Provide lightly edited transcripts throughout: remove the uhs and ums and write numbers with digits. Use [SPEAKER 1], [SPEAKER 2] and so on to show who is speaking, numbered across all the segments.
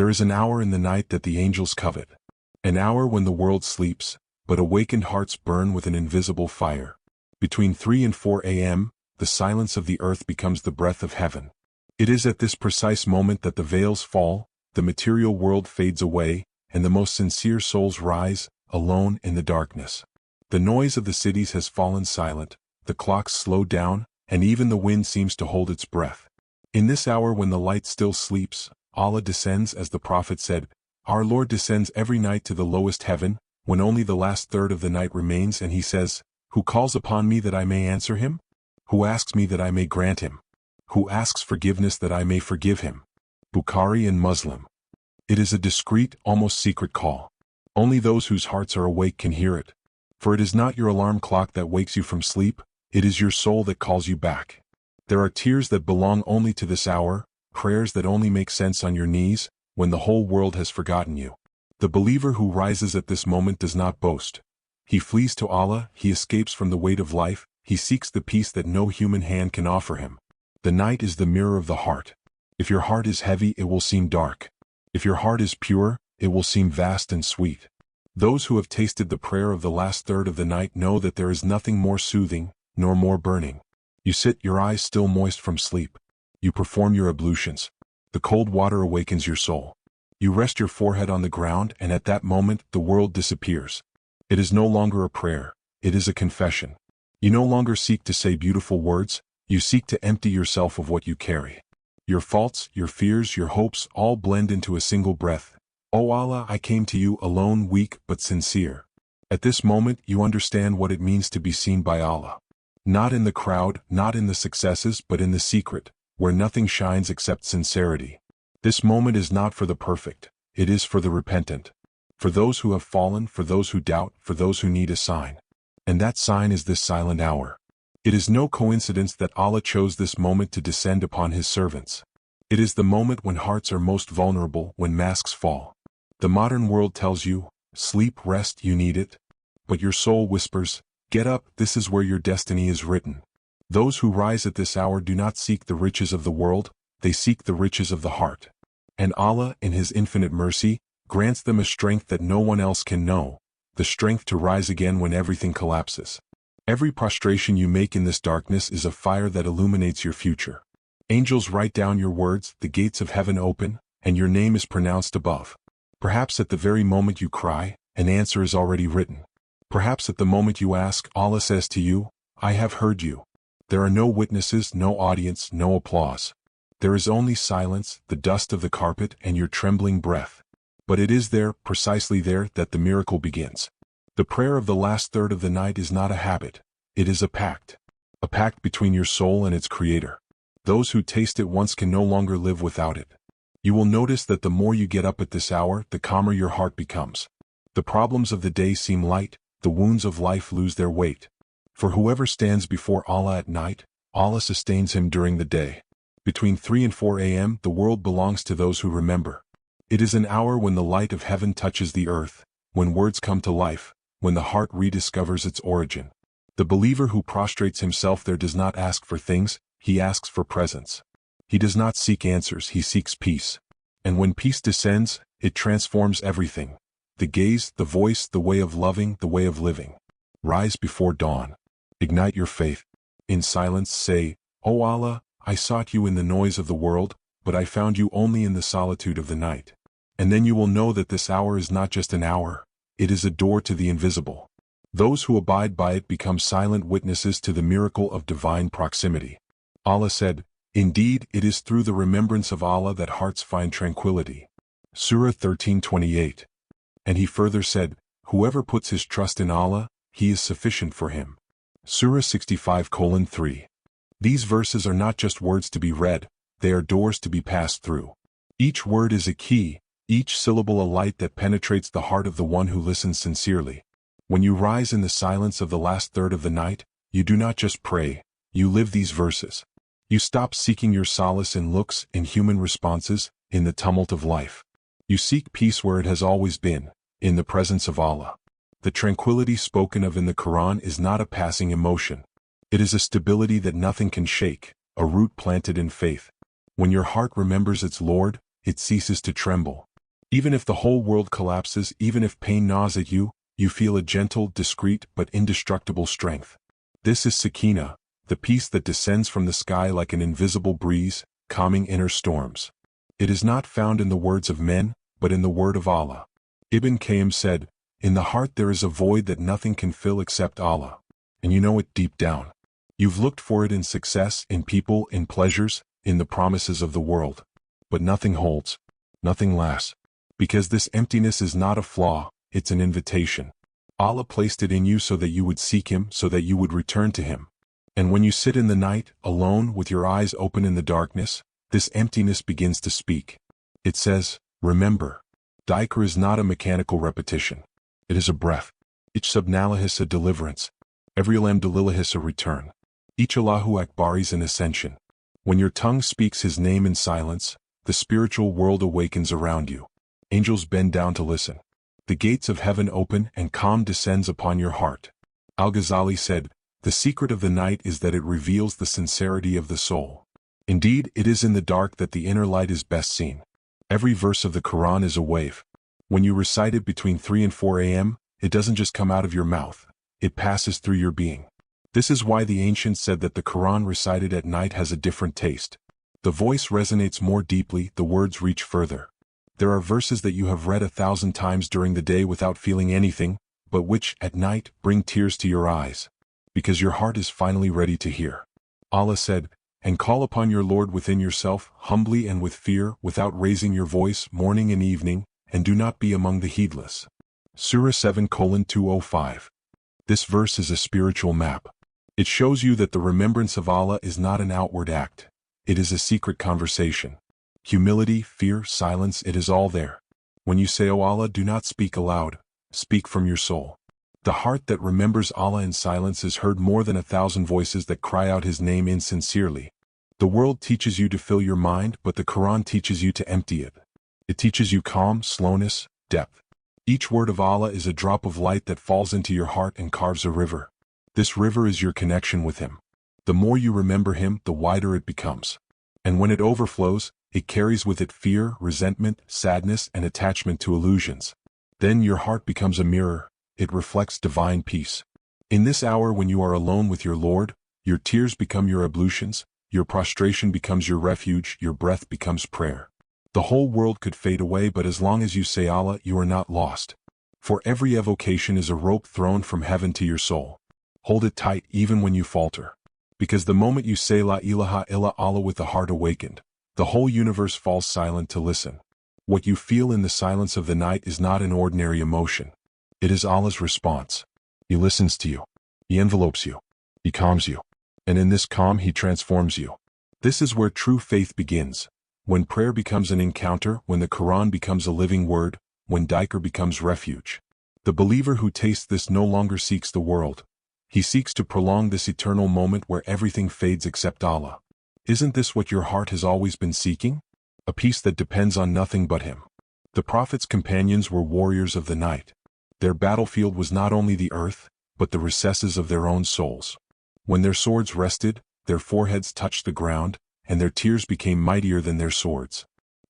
[SPEAKER 1] There is an hour in the night that the angels covet. An hour when the world sleeps, but awakened hearts burn with an invisible fire. Between 3 and 4 a.m., the silence of the earth becomes the breath of heaven. It is at this precise moment that the veils fall, the material world fades away, and the most sincere souls rise, alone in the darkness. The noise of the cities has fallen silent, the clocks slow down, and even the wind seems to hold its breath. In this hour when the light still sleeps, Allah descends as the Prophet said. Our Lord descends every night to the lowest heaven, when only the last third of the night remains, and he says, "Who calls upon me that I may answer him? Who asks me that I may grant him? Who asks forgiveness that I may forgive him?" Bukhari and Muslim. It is a discreet, almost secret call. Only those whose hearts are awake can hear it. For it is not your alarm clock that wakes you from sleep, it is your soul that calls you back. There are tears that belong only to this hour, prayers that only make sense on your knees, when the whole world has forgotten you. The believer who rises at this moment does not boast. He flees to Allah, he escapes from the weight of life, he seeks the peace that no human hand can offer him. The night is the mirror of the heart. If your heart is heavy, it will seem dark. If your heart is pure, it will seem vast and sweet. Those who have tasted the prayer of the last third of the night know that there is nothing more soothing, nor more burning. You sit, your eyes still moist from sleep. You perform your ablutions. The cold water awakens your soul. You rest your forehead on the ground, and at that moment, the world disappears. It is no longer a prayer, it is a confession. You no longer seek to say beautiful words, you seek to empty yourself of what you carry. Your faults, your fears, your hopes all blend into a single breath. O Allah, I came to you alone, weak but sincere. At this moment, you understand what it means to be seen by Allah. Not in the crowd, not in the successes, but in the secret, where nothing shines except sincerity. This moment is not for the perfect, it is for the repentant. For those who have fallen, for those who doubt, for those who need a sign. And that sign is this silent hour. It is no coincidence that Allah chose this moment to descend upon His servants. It is the moment when hearts are most vulnerable, when masks fall. The modern world tells you, sleep, rest, you need it. But your soul whispers, get up, this is where your destiny is written. Those who rise at this hour do not seek the riches of the world, they seek the riches of the heart. And Allah, in His infinite mercy, grants them a strength that no one else can know, the strength to rise again when everything collapses. Every prostration you make in this darkness is a fire that illuminates your future. Angels write down your words, the gates of heaven open, and your name is pronounced above. Perhaps at the very moment you cry, an answer is already written. Perhaps at the moment you ask, Allah says to you, I have heard you. There are no witnesses, no audience, no applause. There is only silence, the dust of the carpet, and your trembling breath. But it is there, precisely there, that the miracle begins. The prayer of the last third of the night is not a habit, it is a pact. A pact between your soul and its Creator. Those who taste it once can no longer live without it. You will notice that the more you get up at this hour, the calmer your heart becomes. The problems of the day seem light, the wounds of life lose their weight. For whoever stands before Allah at night, Allah sustains him during the day. Between 3 and 4 a.m., the world belongs to those who remember. It is an hour when the light of heaven touches the earth, when words come to life, when the heart rediscovers its origin. The believer who prostrates himself there does not ask for things, he asks for presence. He does not seek answers, he seeks peace. And when peace descends, it transforms everything. The gaze, the voice, the way of loving, the way of living. Rise before dawn. Ignite your faith. In silence say, O Allah, I sought you in the noise of the world, but I found you only in the solitude of the night. And then you will know that this hour is not just an hour, it is a door to the invisible. Those who abide by it become silent witnesses to the miracle of divine proximity. Allah said, Indeed, it is through the remembrance of Allah that hearts find tranquility. Surah 13:28. And He further said, Whoever puts his trust in Allah, He is sufficient for him. Surah 65:3. These verses are not just words to be read, they are doors to be passed through. Each word is a key, each syllable a light that penetrates the heart of the one who listens sincerely. When you rise in the silence of the last third of the night, you do not just pray, you live these verses. You stop seeking your solace in looks, in human responses, in the tumult of life. You seek peace where it has always been, in the presence of Allah. The tranquility spoken of in the Quran is not a passing emotion. It is a stability that nothing can shake, a root planted in faith. When your heart remembers its Lord, it ceases to tremble. Even if the whole world collapses, even if pain gnaws at you, you feel a gentle, discreet, but indestructible strength. This is Sakina, the peace that descends from the sky like an invisible breeze, calming inner storms. It is not found in the words of men, but in the word of Allah. Ibn Qayyim said, "In the heart there is a void that nothing can fill except Allah. And you know it deep down. You've looked for it in success, in people, in pleasures, in the promises of the world. But nothing holds. Nothing lasts. Because this emptiness is not a flaw, it's an invitation. Allah placed it in you so that you would seek Him, so that you would return to Him. And when you sit in the night, alone, with your eyes open in the darkness, this emptiness begins to speak. It says, remember. Dhikr is not a mechanical repetition. It is a breath. Each subnalahis a deliverance. Every alhamdulillahis a return. Each Allahu Akbar is an ascension. When your tongue speaks His name in silence, the spiritual world awakens around you. Angels bend down to listen. The gates of heaven open and calm descends upon your heart. Al-Ghazali said, the secret of the night is that it reveals the sincerity of the soul. Indeed, it is in the dark that the inner light is best seen. Every verse of the Quran is a wave. When you recite it between 3 and 4 a.m., it doesn't just come out of your mouth, it passes through your being. This is why the ancients said that the Quran recited at night has a different taste. The voice resonates more deeply, the words reach further. There are verses that you have read 1,000 times during the day without feeling anything, but which, at night, bring tears to your eyes. Because your heart is finally ready to hear. Allah said, and call upon your Lord within yourself, humbly and with fear, without raising your voice, morning and evening, and do not be among the heedless. Surah 7:205. This verse is a spiritual map. It shows you that the remembrance of Allah is not an outward act. It is a secret conversation. Humility, fear, silence, it is all there. When you say, O Allah, do not speak aloud, speak from your soul. The heart that remembers Allah in silence is heard more than 1,000 voices that cry out His name insincerely. The world teaches you to fill your mind, but the Quran teaches you to empty it. It teaches you calm, slowness, depth. Each word of Allah is a drop of light that falls into your heart and carves a river. This river is your connection with Him. The more you remember Him, the wider it becomes. And when it overflows, it carries with it fear, resentment, sadness, and attachment to illusions. Then your heart becomes a mirror. It reflects divine peace. In this hour when you are alone with your Lord, your tears become your ablutions, your prostration becomes your refuge, your breath becomes prayer. The whole world could fade away, but as long as you say Allah, you are not lost. For every evocation is a rope thrown from heaven to your soul. Hold it tight even when you falter. Because the moment you say La ilaha illa Allah with the heart awakened, the whole universe falls silent to listen. What you feel in the silence of the night is not an ordinary emotion. It is Allah's response. He listens to you. He envelopes you. He calms you. And in this calm He transforms you. This is where true faith begins. When prayer becomes an encounter, when the Quran becomes a living word, when dhikr becomes refuge. The believer who tastes this no longer seeks the world. He seeks to prolong this eternal moment where everything fades except Allah. Isn't this what your heart has always been seeking? A peace that depends on nothing but Him. The Prophet's companions were warriors of the night. Their battlefield was not only the earth, but the recesses of their own souls. When their swords rested, their foreheads touched the ground, and their tears became mightier than their swords.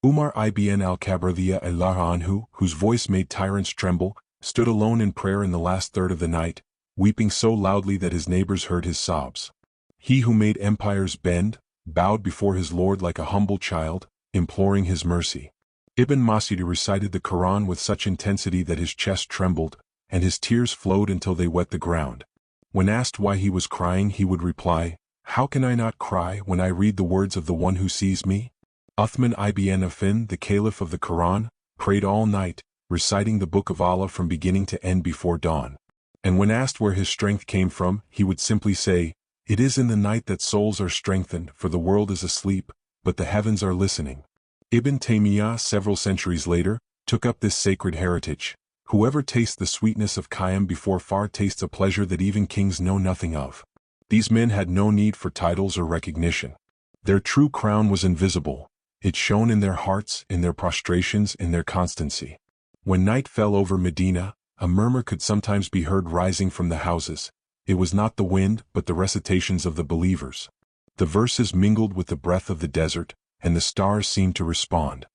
[SPEAKER 1] Umar ibn al-Khattaab anhu, whose voice made tyrants tremble, stood alone in prayer in the last third of the night, weeping so loudly that his neighbors heard his sobs. He who made empires bend, bowed before his Lord like a humble child, imploring His mercy. Ibn Mas'ud recited the Quran with such intensity that his chest trembled, and his tears flowed until they wet the ground. When asked why he was crying, he would reply, "How can I not cry when I read the words of the one who sees me?" Uthman ibn Affan, the caliph of the Quran, prayed all night, reciting the book of Allah from beginning to end before dawn. And when asked where his strength came from, he would simply say, "It is in the night that souls are strengthened, for the world is asleep, but the heavens are listening." Ibn Taymiyyah, several centuries later, took up this sacred heritage. Whoever tastes the sweetness of Qiyam before far tastes a pleasure that even kings know nothing of. These men had no need for titles or recognition. Their true crown was invisible. It shone in their hearts, in their prostrations, in their constancy. When night fell over Medina, a murmur could sometimes be heard rising from the houses. It was not the wind, but the recitations of the believers. The verses mingled with the breath of the desert, and the stars seemed to respond.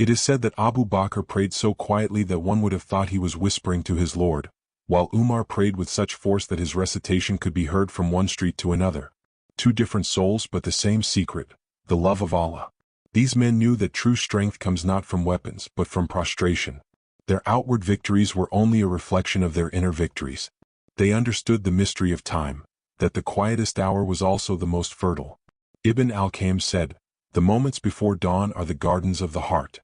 [SPEAKER 1] It is said that Abu Bakr prayed so quietly that one would have thought he was whispering to his Lord, while Umar prayed with such force that his recitation could be heard from one street to another. Two different souls but the same secret, the love of Allah. These men knew that true strength comes not from weapons but from prostration. Their outward victories were only a reflection of their inner victories. They understood the mystery of time, that the quietest hour was also the most fertile. Ibn al-Qayyim said, "The moments before dawn are the gardens of the heart.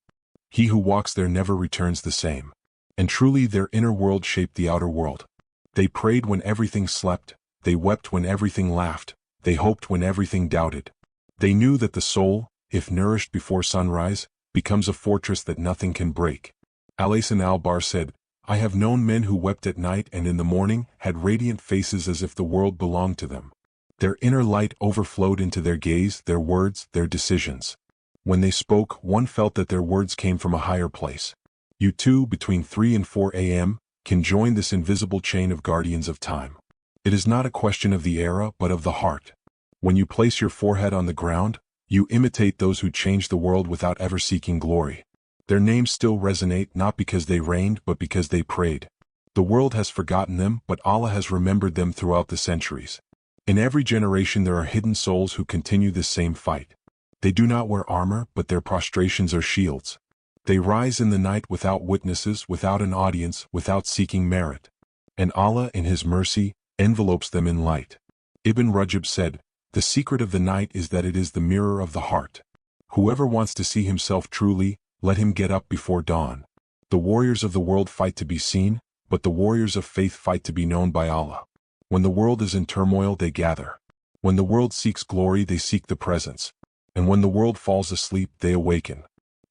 [SPEAKER 1] He who walks there never returns the same." And truly their inner world shaped the outer world. They prayed when everything slept, they wept when everything laughed, they hoped when everything doubted. They knew that the soul, if nourished before sunrise, becomes a fortress that nothing can break. Al-Hasan al-Bar said, "I have known men who wept at night and in the morning had radiant faces as if the world belonged to them. Their inner light overflowed into their gaze, their words, their decisions. When they spoke, one felt that their words came from a higher place." You too, between 3 and 4 a.m., can join this invisible chain of guardians of time. It is not a question of the era but of the heart. When you place your forehead on the ground, you imitate those who changed the world without ever seeking glory. Their names still resonate not because they reigned but because they prayed. The world has forgotten them but Allah has remembered them throughout the centuries. In every generation there are hidden souls who continue this same fight. They do not wear armor but their prostrations are shields. They rise in the night without witnesses, without an audience, without seeking merit. And Allah, in His mercy, envelopes them in light. Ibn Rajab said, "The secret of the night is that it is the mirror of the heart. Whoever wants to see himself truly, let him get up before dawn." The warriors of the world fight to be seen, but the warriors of faith fight to be known by Allah. When the world is in turmoil, they gather. When the world seeks glory, they seek the presence. And when the world falls asleep, they awaken.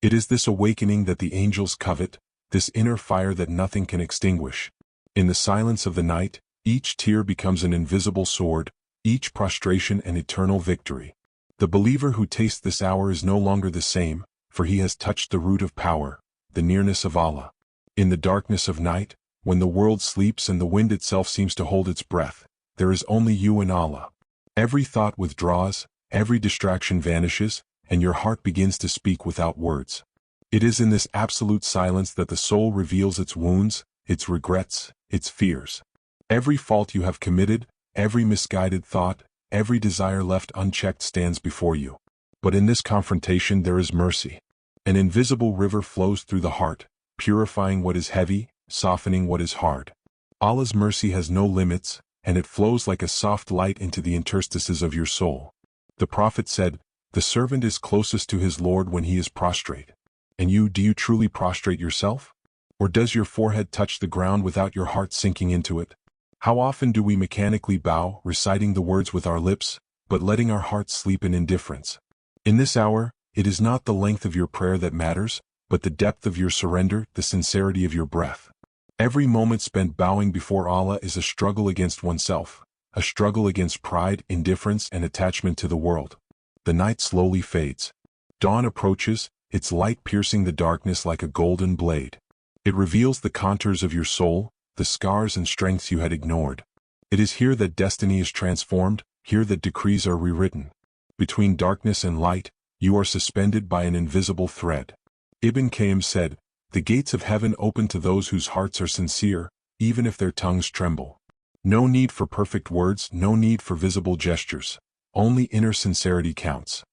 [SPEAKER 1] It is this awakening that the angels covet, this inner fire that nothing can extinguish. In the silence of the night, each tear becomes an invisible sword, each prostration an eternal victory. The believer who tastes this hour is no longer the same, for he has touched the root of power, the nearness of Allah. In the darkness of night, when the world sleeps and the wind itself seems to hold its breath, there is only you and Allah. Every thought withdraws, every distraction vanishes, and your heart begins to speak without words. It is in this absolute silence that the soul reveals its wounds, its regrets, its fears. Every fault you have committed, every misguided thought, every desire left unchecked stands before you. But in this confrontation there is mercy. An invisible river flows through the heart, purifying what is heavy, softening what is hard. Allah's mercy has no limits, and it flows like a soft light into the interstices of your soul. The Prophet said, "The servant is closest to his Lord when he is prostrate." And you, do you truly prostrate yourself? Or does your forehead touch the ground without your heart sinking into it? How often do we mechanically bow, reciting the words with our lips, but letting our hearts sleep in indifference? In this hour, it is not the length of your prayer that matters, but the depth of your surrender, the sincerity of your breath. Every moment spent bowing before Allah is a struggle against oneself, a struggle against pride, indifference, and attachment to the world. The night slowly fades. Dawn approaches, its light piercing the darkness like a golden blade. It reveals the contours of your soul, the scars and strengths you had ignored. It is here that destiny is transformed, here that decrees are rewritten. Between darkness and light, you are suspended by an invisible thread. Ibn Qayyim said, "The gates of heaven open to those whose hearts are sincere, even if their tongues tremble." No need for perfect words, no need for visible gestures. Only inner sincerity counts.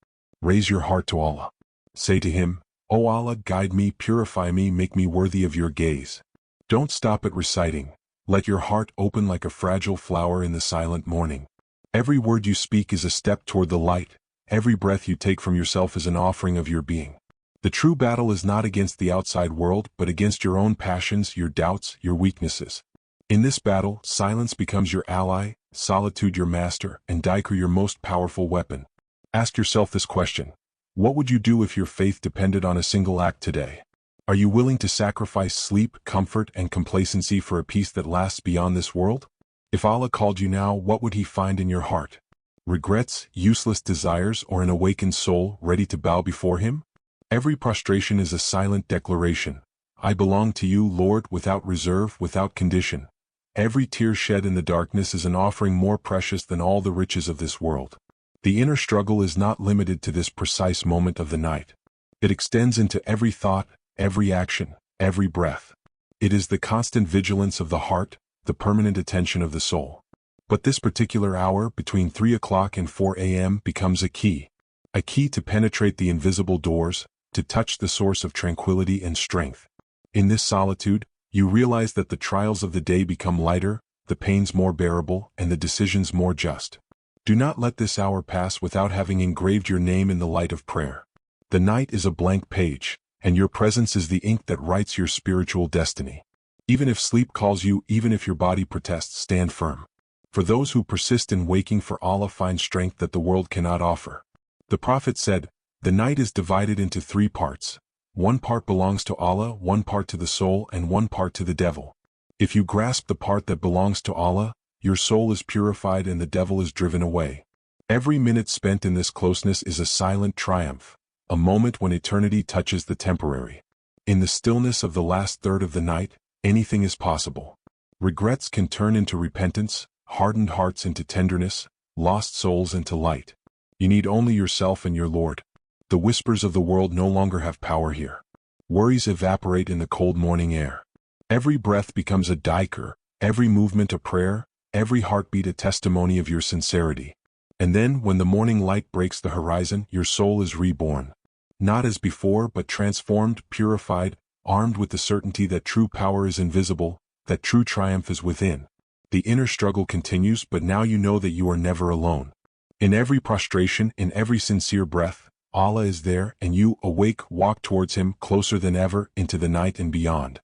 [SPEAKER 1] Raise your heart to Allah. Say to Him, "O Allah, guide me, purify me, make me worthy of your gaze." Don't stop at reciting. Let your heart open like a fragile flower in the silent morning. Every word you speak is a step toward the light. Every breath you take from yourself is an offering of your being. The true battle is not against the outside world, but against your own passions, your doubts, your weaknesses. In this battle, silence becomes your ally, solitude your master, and dhikr your most powerful weapon. Ask yourself this question. What would you do if your faith depended on a single act today? Are you willing to sacrifice sleep, comfort, and complacency for a peace that lasts beyond this world? If Allah called you now, what would He find in your heart? Regrets, useless desires, or an awakened soul ready to bow before Him? Every prostration is a silent declaration. I belong to you, Lord, without reserve, without condition. Every tear shed in the darkness is an offering more precious than all the riches of this world. The inner struggle is not limited to this precise moment of the night. It extends into every thought, every action, every breath. It is the constant vigilance of the heart, the permanent attention of the soul. But this particular hour between 3 o'clock and 4 a.m. becomes a key to penetrate the invisible doors, to touch the source of tranquility and strength. In this solitude, you realize that the trials of the day become lighter, the pains more bearable, and the decisions more just. Do not let this hour pass without having engraved your name in the light of prayer. The night is a blank page, and your presence is the ink that writes your spiritual destiny. Even if sleep calls you, even if your body protests, stand firm. For those who persist in waking for Allah find strength that the world cannot offer. The Prophet said, "The night is divided into 3 parts. One part belongs to Allah, one part to the soul, and one part to the devil. If you grasp the part that belongs to Allah, your soul is purified and the devil is driven away." Every minute spent in this closeness is a silent triumph, a moment when eternity touches the temporary. In the stillness of the last third of the night, anything is possible. Regrets can turn into repentance, hardened hearts into tenderness, lost souls into light. You need only yourself and your Lord. The whispers of the world no longer have power here. Worries evaporate in the cold morning air. Every breath becomes a dhikr, every movement a prayer, every heartbeat a testimony of your sincerity. And then, when the morning light breaks the horizon, your soul is reborn. Not as before, but transformed, purified, armed with the certainty that true power is invisible, that true triumph is within. The inner struggle continues, but now you know that you are never alone. In every prostration, in every sincere breath, Allah is there, and you, awake, walk towards Him, closer than ever, into the night and beyond.